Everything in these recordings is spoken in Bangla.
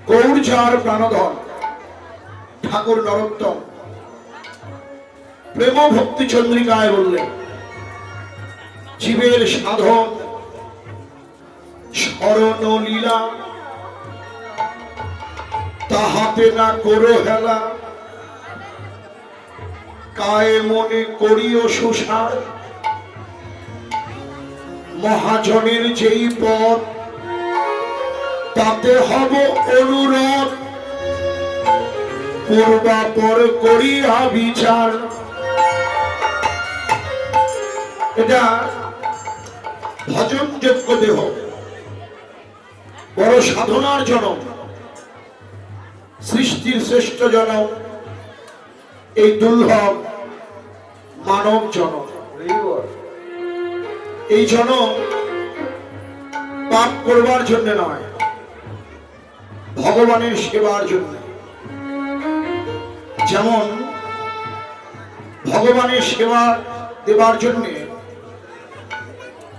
গৌর যার প্রাণধন ঠাকুর নরোত্তম প্রেম ভক্তি চন্দ্রিকায় বললেন, জীবের সাধন স্মরণ লীলা তাহাতে না করো হেলা, কায়ে মনে করিও সুসার, মহাজনের যেই পথ তাতে হব অনুরোধ, পূর্বাপর করিয়া বিচার। এটা ভজনযোগ্য দেহ, বড় সাধনার জনক, সৃষ্টির শ্রেষ্ঠ জনক, এই দুর্লভ মানব জনক। এই জনক পাপ করবার জন্য নয়, ভগবানের সেবার জন্য। যেমন ভগবানের সেবা দেবার জন্য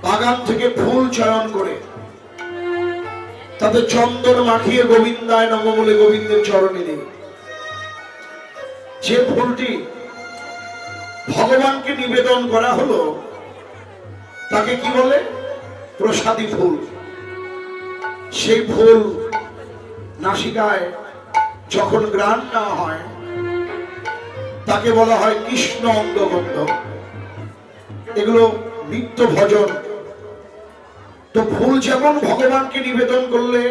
বাগান থেকে ফুল চয়ন করে তাতে চন্দন মাখিয়ে গোবিন্দায় নম বলে গোবিন্দের চরণে দিই। যে ফুলটি ভগবানকে নিবেদন করা হলো তাকে কি বলে? প্রসাদী ফুল। সেই ফুল নাসিকায় যখন গ্রাণ নেওয়া হয় তাকে বলা হয় কৃষ্ণ অঙ্গগন্ধ। এগুলো নিত্য ভজন। তো ফুল যেমন ভগবানকে নিবেদন করলে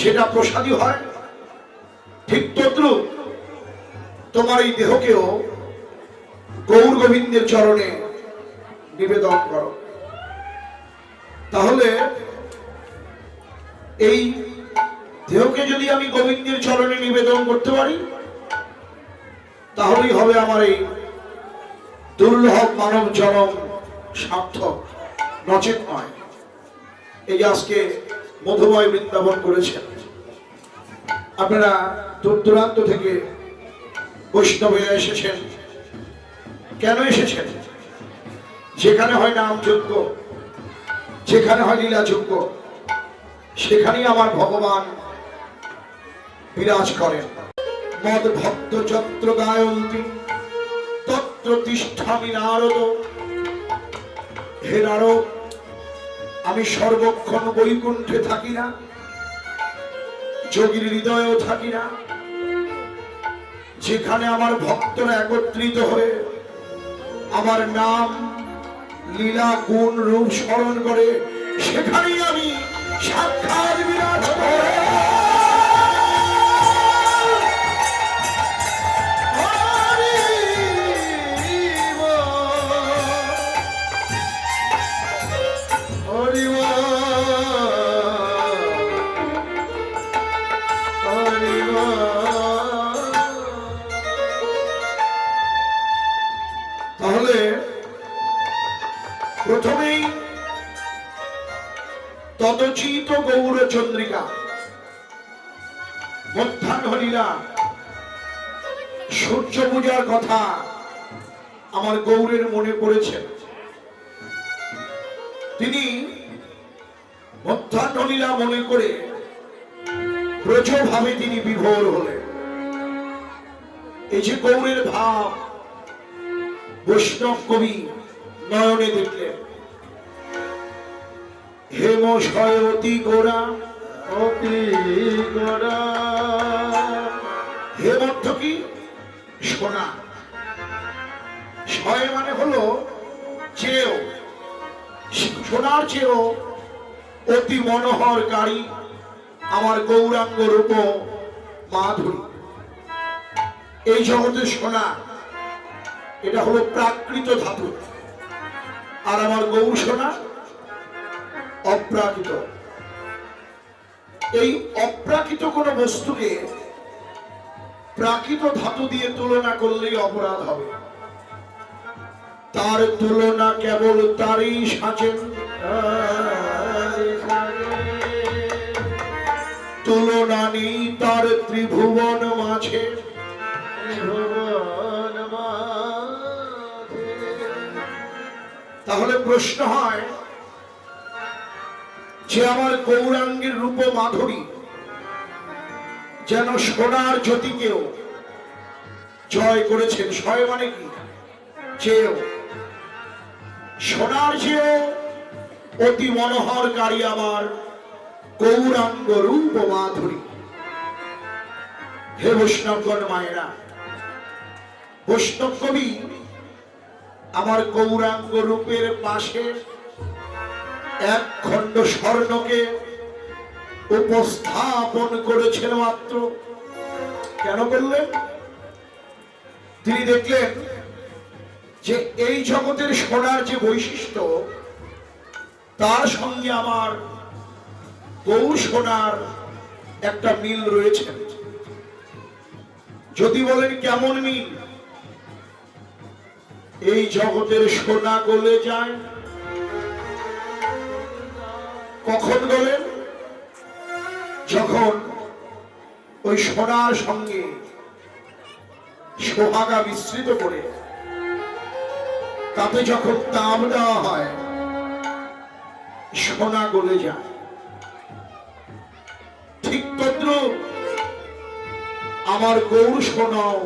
সেটা প্রসাদী হয়, ঠিক তদ্রূপ তোমার এই দেহকেও গৌর গোবিন্দের চরণে নিবেদন করো। তাহলে এই দেহকে যদি আমি গোবিন্দের চরণে নিবেদন করতে পারি তাহলেই হবে আমার এই দুর্লভ মানব জনম সার্থক, নচেত নয়। এই যে আজকে মধুময় বৃন্দাবন করেছেন, আপনারা দূর দূরান্ত থেকে বৈষ্ণবেরা এসেছেন। কেন এসেছেন? যেখানে হয় নাম যজ্ঞ, যেখানে হয় লীলা যজ্ঞ, সেখানেই আমার ভগবান বিরাজ করেন। মদ ভক্ত যত্র গায়ন্তি তত্র তিষ্ঠামি নারদ। হে নারদ, আমি সর্বক্ষণ বৈকুণ্ঠে থাকি না, যোগীর হৃদয়েও থাকি না। যেখানে আমার ভক্তরা একত্রিত হয়ে আমার নাম লীলা গুণ রূপ স্মরণ করে সেখানেই আমি সাক্ষাৎ বিরাজ করি। তাহলে প্রথমেই তদচিত গৌর চন্দ্রিকা মধ্যাহ্ন লীলা সূর্য পূজার কথা আমার গৌরের মনে পড়েছে। তিনি মধ্যাহ্ন লীলা মনে করে ব্রজভাবে তিনি বিভোর হলেন। এই যে গৌরের ভাব বৈষ্ণব কবি নয়নে দেখলেন। হেমশয় অতি গোরা, অতি গোরা। হেম অর্থ কি? সোনা। শয় মানে হলো চেয়েও, সোনার চেয়েও অতি মনোহর গাড়ি আমার গৌরাঙ্গ রূপ মাধুরী। এই জগতের সোনা এটা হলো প্রাকৃত ধাতু, আর আমার গৌর সোনা অপ্রাকৃত। এই অপ্রাকৃত কোন বস্তুকে প্রাকৃত ধাতু দিয়ে তুলনা করলেই অপরাধ হবে। তার তুলনা কেবল তারই সাজেন, তুলনা নেই তার ত্রিভুবন মাঝে। তাহলে প্রশ্ন হয় যে আমার গৌরাঙ্গের রূপ মাধুরী যেন সোনার জ্যোতিকেও জয় করেছেন। জয় মানে কি? চেয়েও, সোনার চেয়েও অতি মনোহরকারী আমার গৌরাঙ্গ রূপ মাধুরী। হে বৈষ্ণবগণ মায়েরা, বৈষ্ণব কবি আমার গৌরাঙ্গ রূপের পাশে এক খণ্ড স্বর্ণকে উপস্থাপন করেছেন মাত্র। কেন বললেন? তিনি দেখলেন যে এই জগতের সোনার যে বৈশিষ্ট্য, তার সঙ্গে আমার গৌর সোনার একটা মিল রয়েছে। যদি বলেন কেমন মিল? এই জগতের সোনা গলে যায়। কখন গলেন? যখন ওই সোনার সঙ্গে সোহাগা মিশ্রিত করে তাতে যখন তাপ দেওয়া হয়, সোনা গলে যায়। ঠিক তদ্রূপ আমার গৌর সোনাও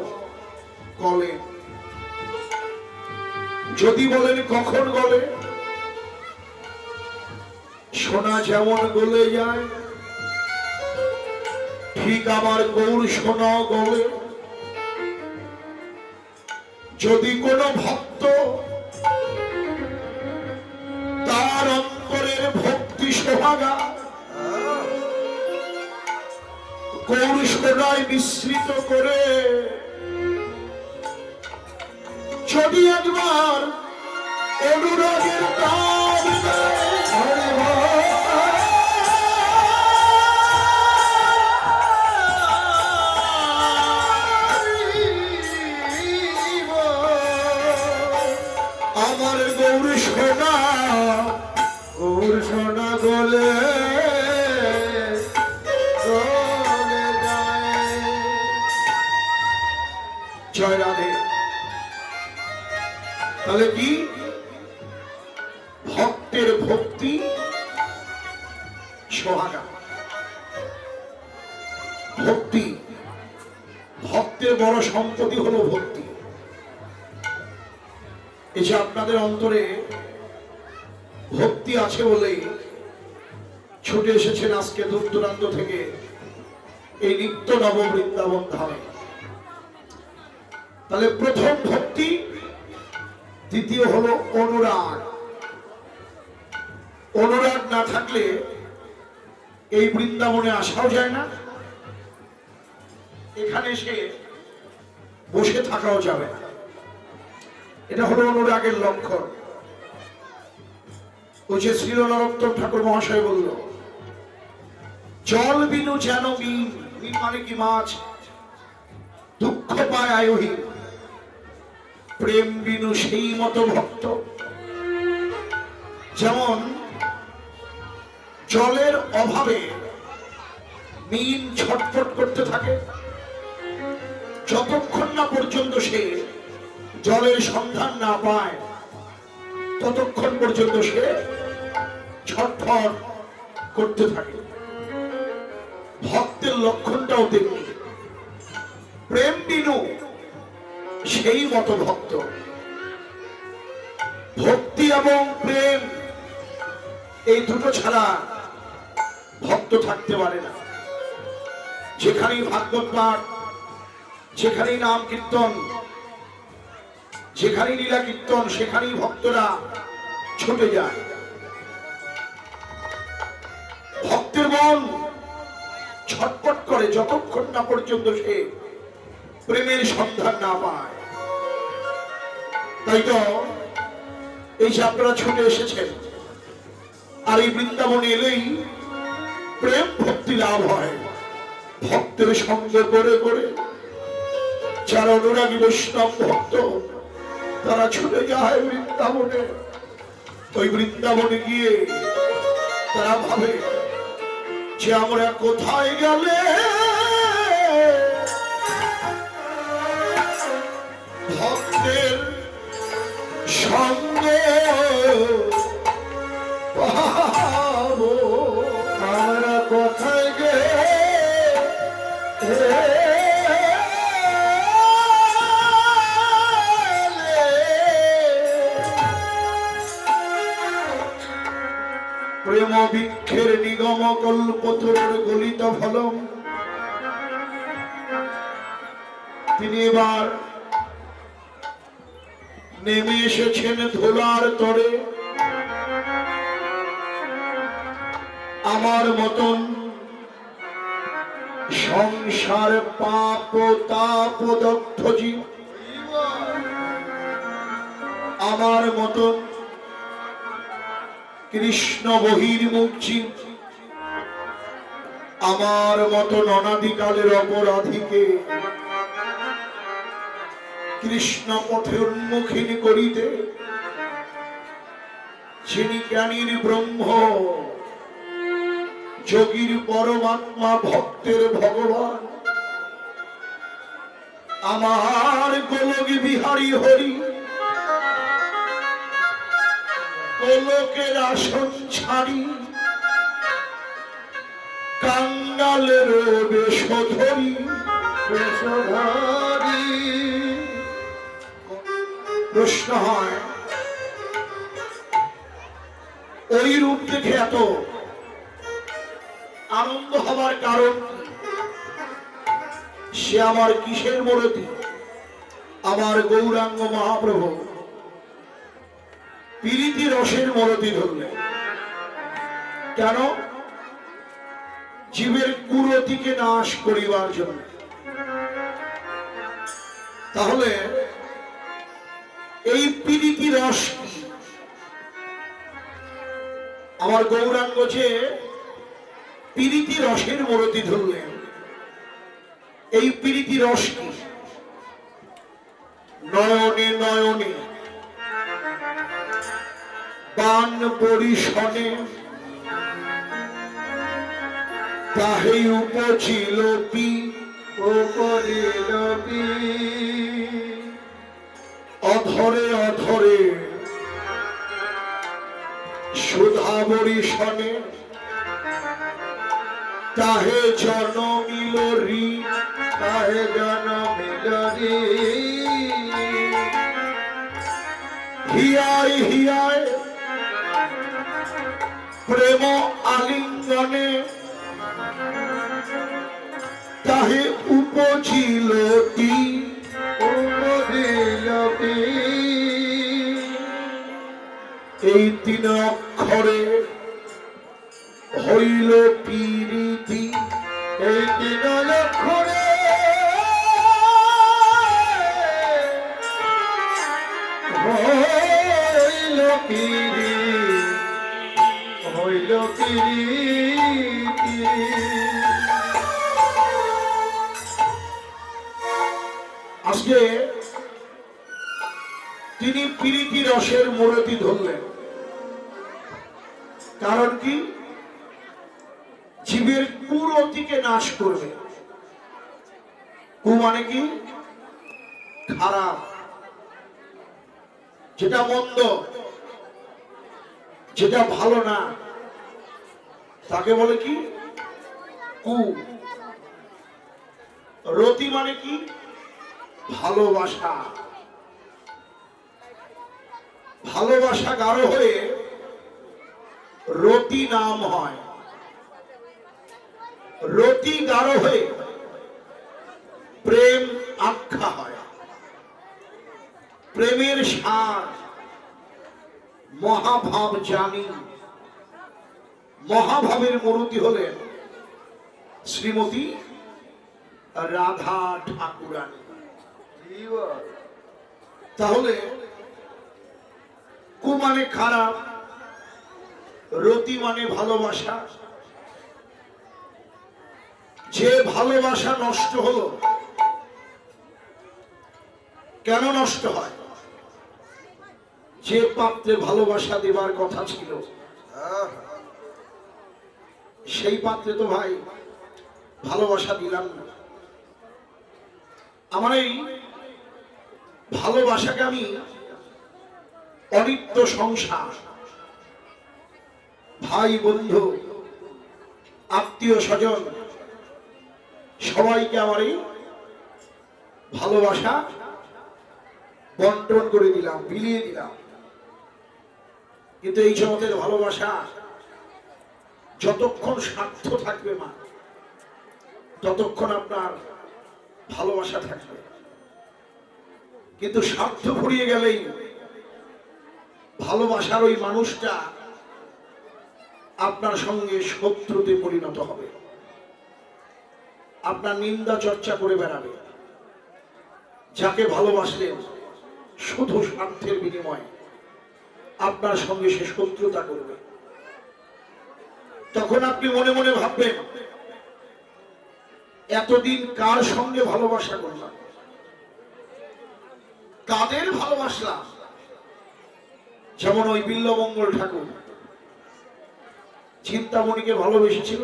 গলে। যদি বলেন কখন গলে? সোনা যেমন গলে যায়, ঠিক আমার গৌর সোনাও গলে। যদি কোনো ভক্ত তার অন্তরের ভক্তি সোহাগা গৌর সোনায় মিশ্রিত করে যদি একবার অনুরাগের তাপ আমার গৌর সোনা গলে জয় রাধে। তাহলে কি? ভক্তের ভক্তি সোহাগা। ভক্তি, ভক্তের বড় সম্পত্তি হলো ভক্তি। এই যে আপনাদের অন্তরে ভক্তি আছে বলেই ছুটে এসেছেন আজকে দূর দূরান্ত থেকে এই নিত্য নব বৃন্দাবন ধামে। তাহলে প্রথম ভক্তি, দ্বিতীয় হলো অনুরাগ। অনুরাগ না থাকলে এই বৃন্দাবনে আসাও যায় না, এখানে এসে বসে থাকাও যাবে না। এটা হলো অনুরাগের লক্ষণ। ওই যে শ্রী নরোত্তম ঠাকুর মহাশয় বলল, জল বিনু যেন বিন, বিন মানে কি? মাছ। দুঃখ পায় আয়ুহীন, প্রেম বিনু সেই মতো ভক্ত। যেমন জলের অভাবে মিন ছটফট করতে থাকে, যতক্ষণ না পর্যন্ত সে জলের সন্ধান না পায় ততক্ষণ পর্যন্ত সে ছটফট করতে থাকে। ভক্তের লক্ষণটাও তেমনি। প্রেম বিনু সেই মতো ভক্ত। ভক্তি এবং প্রেম এই দুটো ছাড়া ভক্ত থাকতে পারে না। যেখানেই ভাগবত পাঠ, যেখানেই নাম কীর্তন, যেখানেই লীলা কীর্তন, সেখানেই ভক্তরা ছুটে যায়। ভক্তের মন ছটপট করে যতক্ষণ না পর্যন্ত সে প্রেমের সন্ধান না পায়। তাই তো এই যে আপনারা ছুটে এসেছেন, আর এই বৃন্দাবনে এলেই প্রেম ভক্তি লাভ হয়। ভক্তের সঙ্গ করে করে যারা অনুরাগী বৈষ্ণব ভক্ত, তারা ছুটে যায় বৃন্দাবনে। ওই বৃন্দাবনে গিয়ে তারা ভাবে যে আমরা কোথায় গেলে ভক্তের সঙ্গে পাবো, আমরা কোথায় গেলে প্রেম বৃক্ষের নিগম কল্পতরুর গলিত ফলম। তিনি এবার নেমে এসেছেন ধুলার তরে। আমার মতন সংসার পাপ তাপ দগ্ধ জীব, আমার মতন কৃষ্ণ বহির্মুখ জীব, আমার মতন অনাদিকালের অপরাধীকে কৃষ্ণ পথে উন্মুখিনী করিতে যিনি জ্ঞানীর ব্রহ্ম, যোগীর পরমাত্মা, ভক্তের ভগবান, আমার গোলক বিহারী হরি গোলকের আসন ছাড়ি কাঙ্গালের বেশ ধরি। প্রশ্ন হয়, ওই রূপ দেখে এত আনন্দ হবার কারণ? সে আমার কিসের মূরতি? আমার গৌরাঙ্গ মহাপ্রভু পীড়িতি রসের মূরতি ধরলেন। কেন? জীবের কুরতিকে নাশ করিবার জন্য। তাহলে এই পীড়িতি রস আমার গৌরাঙ্গ যে পীড়িতি রসের মূরতি ধরলেন, এই পীড়িতি রস কি? নয়নে নয়নে বান পরিশনে তাহে উপচিল পি অধরে অধরে সুধা বরিশনে তাহে জনমিল রি, তাহে জনমিল রি। হিয়ায় হিয়ায় প্রেম আলিঙ্গনে তাহে উপজিল টি, এই তিন অক্ষরে হইল পীড়িতি। এই তিন অক্ষরে হইল পীড়িতি, হইল পীড়িতি। আজকে তিনি পীড়িতি রসের মূরতি ধরলেন। কারণ কি? জীবের কুরতিকে নাশ করবে। কু মানে কি? খারাপ, যেটা মন্দ, যেটা ভালো না, তাকে বলে কি? কু। রতি মানে কি? ভালোবাসা। ভালোবাসা গাঢ় হয়ে রতি নাম হয়। রতি গাঢ় হয়ে প্রেম আখ্যা হয়। প্রেমের সার মহাভাব জানি। মহাভাবের মূর্তি হলেন শ্রীমতী রাধা ঠাকুরানী। তাহলে কু মানে খারাপ, রতি মানে ভালোবাসা। যে ভালোবাসা নষ্ট হলো, কেন নষ্ট হয়? যে পাত্রে ভালোবাসা দেবার কথা ছিল সেই পাত্রে তো ভাই ভালোবাসা দিলাম না। আমার এই ভালোবাসাকে আমি অনিত্য সংসার, ভাই বন্ধু, আত্মীয় স্বজন, সবাইকে আমার এই ভালোবাসা বন্টন করে দিলাম, বিলিয়ে দিলাম। কিন্তু এই জগতের ভালোবাসা যতক্ষণ স্বার্থ থাকবে মা, ততক্ষণ আপনার ভালোবাসা থাকবে। কিন্তু স্বার্থ ফুরিয়ে গেলেই ভালোবাসার ওই মানুষটা আপনার সঙ্গে শত্রুতে পরিণত হবে, আপনার নিন্দা চর্চা করে বেড়াবে। যাকে ভালোবাসলেন শুধু স্বার্থের বিনিময়ে আপনার সঙ্গে সে শত্রুতা করবে। তখন আপনি মনে মনে ভাববেন, এতদিন কার সঙ্গে ভালোবাসা করলাম, কাদের ভালোবাসলাম। যেমন ওই বিল্লমঙ্গল ঠাকুর চিন্তামণিকে ভালোবেসেছিল।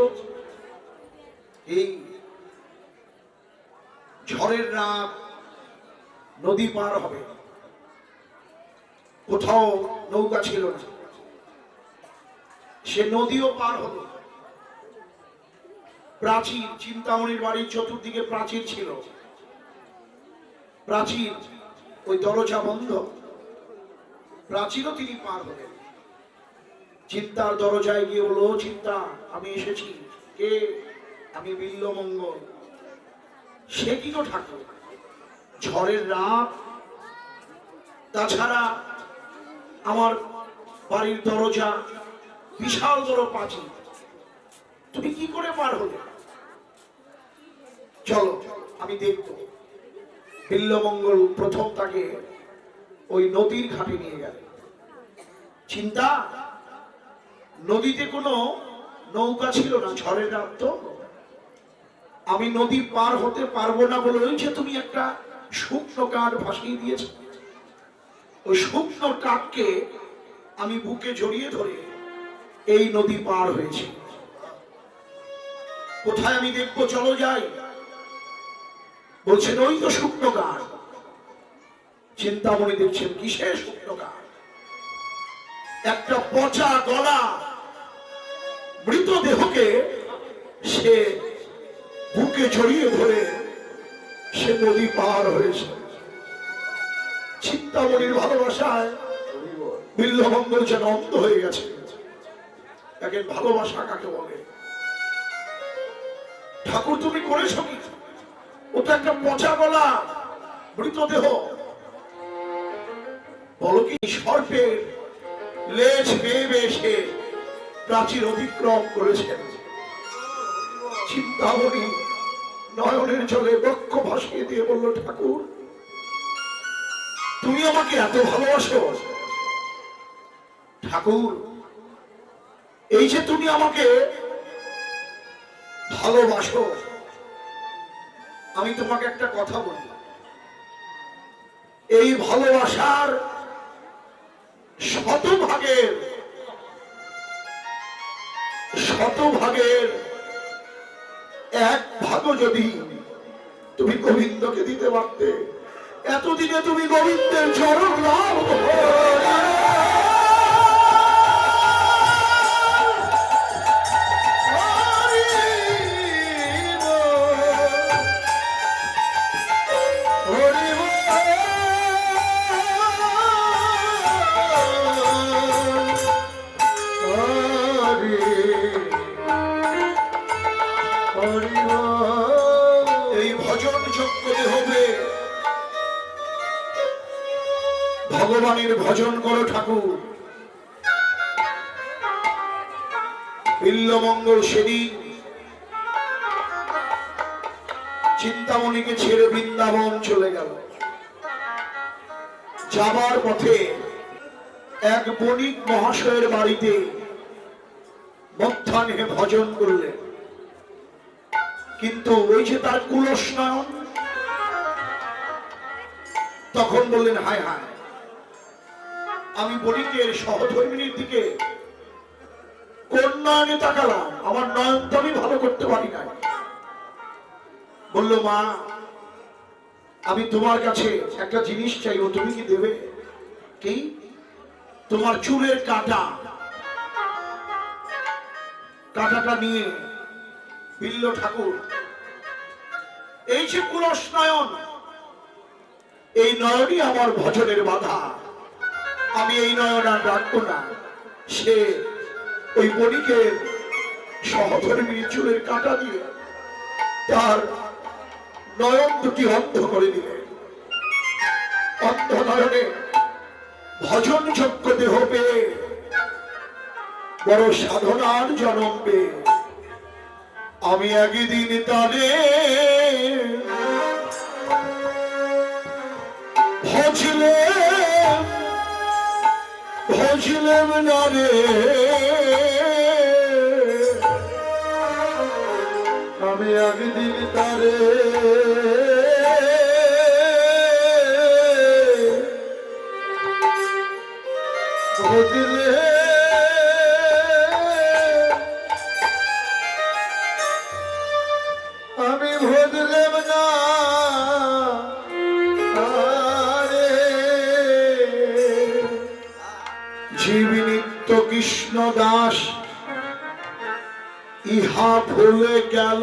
এই ঝড়ের রাত, নদী পার হবে, কোথাও নৌকা ছিল না, সে নদীও পার হলো। প্রাচীর, চিন্তামণির বাড়ির চতুর্দিকে প্রাচীর ছিল, প্রাচীর ওই দরজা বন্ধ, প্রাচীরও তিনি পার হলেন। চিন্তার দরজায় গিয়ে বলল, চিন্তা আমি এসেছি। কে? আমি বিল্লমঙ্গল। সে কি গো ঠাকুর, ঝড়ের রাত, তাছাড়া আমার বাড়ির দরজা বিশাল বড় প্রাচীর, তুমি কি করে পার হলে? চলো আমি দেখব। বিল্লমঙ্গল প্রথম তাকে ওই নদীর ঘাটে নিয়ে গেল। চিন্তা, নদীতে কোনো নৌকা ছিল না, ঝড়ের রাত তো, আমি নদী পার হতে পারবো না বলে ওই যে তুমি একটা শুকনো কাঠ ভাসিয়ে দিয়েছ, ওই শুকনো কাঠকে আমি বুকে জড়িয়ে ধরে এই নদী পার হয়েছি। কোথায় আমি দেখবো, চলো যাই। বলছেন ওই তো শুকনো কাঠ। চিন্তামণি দেখছেন কিসের শুকনো কাঠ? একটা পচা গলা মৃতদেহকে সে বুকে জড়িয়ে ধরে সে নদী পার হয়েছে। চিন্তামণির ভালোবাসায় বিল্লমঙ্গল যেন অন্ধ হয়ে গেছে। দেখেন ভালোবাসা কাকে বলে। ঠাকুর তুমি করেছো কি? ওটা একটা পচা গলা মৃতদেহ। বলো কি সর্পের লেজ বেয়ে এসে প্রাচীর অতিক্রম করেছেন। চিন্তামণি নয়নের জলে বক্ষ ভাসিয়ে দিয়ে বলল, ঠাকুর তুমি আমাকে এত ভালোবাসো? ঠাকুর এই যে তুমি আমাকে ভালোবাসো, আমি তোমাকে একটা কথা বলি, এই ভালোবাসার শতভাগের এক ভাগও যদি তুমি গোবিন্দকে দিতে পারতে, এতদিনে তুমি গোবিন্দের চরণ লাভ ভগবানের ভজন করো ঠাকুর। বিল্লমঙ্গল সেদিন চিন্তামণিকে ছেড়ে বৃন্দাবন চলে গেল। যাবার পথে এক বণিক মহাশয়ের বাড়িতে মধ্যাহ্নে ভজন করলেন। কিন্তু ওই যে তার কুলস্নায়ন, তখন বললেন, হায় হায়, আমি বণিকের সহধর্মিনীর দিকে কোন নয়নে তাকালাম, আমার নয়ন তো আমি ভালো করতে পারি না। বলল, মা আমি তোমার কাছে একটা জিনিস চাইবো, তুমি কি দেবে? কি? তোমার চুলের কাঁটা। কাঁটাটা নিয়ে বিল্ল ঠাকুর এই যে কুলস নয়ন, এই নয়নই আমার ভজনের বাধা। আমি এই নয়ন আর রাখবো না। সে ওই বণিকের সহধর্মীর চুলের কাঁটা দিয়ে তার নয়ন দুটি অন্ধ করে দিলে। অন্ধ নয়নে ভজন যোগ্য দেহ পেয়ে বড় সাধনার জন্ম পেয়ে আমি একদিন তারে ভজলেম না রে। আমি একদিন তারে ভজলে আমি ভজলেম না জীবী নিত্য কৃষ্ণ দাস ইহা ভুলে গেল,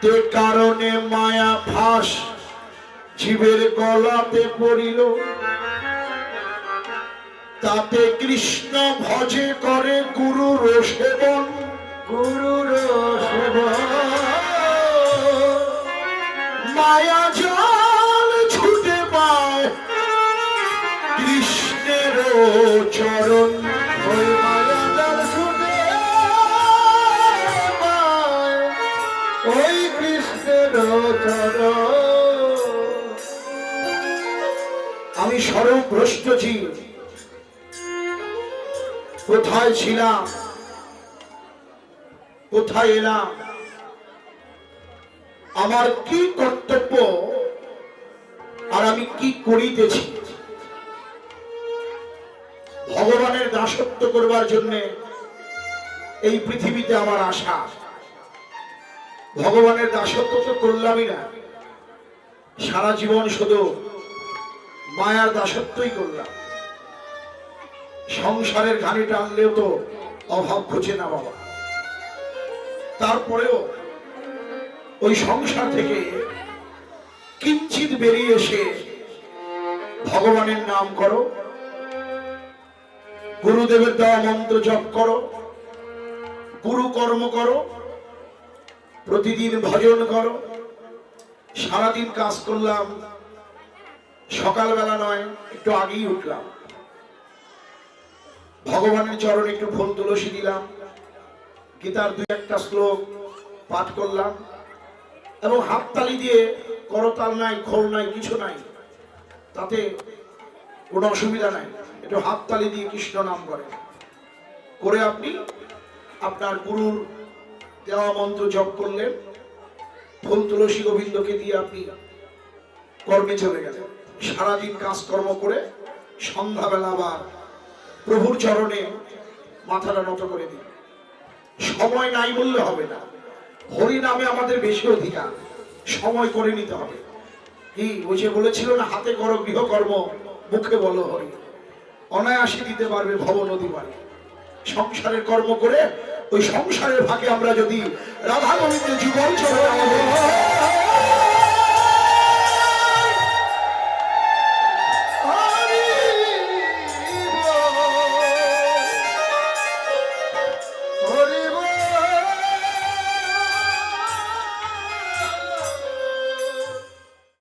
তে কারণে মায়া ফাঁস জীবের গলাতে পড়িল। তাতে কৃষ্ণ ভজে করে গুরুর সেবন, গুরুর সেবন। মায়া জল ছুটে পায় কৃষ্ণের চরণ, ওই মায়া জল ছুটে পায় ওই কৃষ্ণের চরণ। আমি সর্বভ্রষ্ট জীব, কোথায় ছিলাম, কোথায় এলাম, আমার কি কর্তব্য আর আমি কি করিতেছি। ভগবানের দাসত্ব করবার জন্য এই পৃথিবীতে আমার আশা। ভগবানের দাসত্ব তো করলামই না, সারা জীবন শুধু মায়ার দাসত্বই করলাম। সংসারের ঘানি টানলেও তো অভাব ঘুচে না বাবা। তারপরেও ওই সংসার থেকে কিঞ্চিত বেরিয়ে এসে ভগবানের নাম করো, গুরুদেবের দেওয়া মন্ত্র জপ করো, গুরু কর্ম করো, প্রতিদিন ভজন করো। সারাদিন কাজ করলাম, সকালবেলা নয় একটু আগেই উঠলাম, ভগবানের চরণে একটু ফুল তুলসী দিলাম, গীতার দুই একটা শ্লোক পাঠ করলাম, এবং হাততালি দিয়ে করতাল নাই, খোল নাই, কিছু নাই, তাতে কোনো অসুবিধা নাই। একটু হাততালি দিয়ে কৃষ্ণ নাম করেন, করে আপনি আপনার গুরুর দেওয়া মন্ত্র জপ করলেন, ফুল তুলসী গোবিন্দকে দিয়ে আপনি কর্মে চলে গেলেন। সারাদিন কাজকর্ম করে সন্ধ্যাবেলা আবার প্রভুর চরণে মাথাটা নত করে দিন। সময় নাই বললে হবে না, হরি নামে আমাদের বেশি অধিকার, সময় করে নিতে হবে। কি ওই যে বলেছিল না, হাতে করো গৃহকর্ম, মুখে বলো হরি। অনায়াসে দিতে পারবে ভব নদী পারে। সংসারের কর্ম করে ওই সংসারের ভাগে আমরা যদি রাধা গোবিন্দ জীবন চলে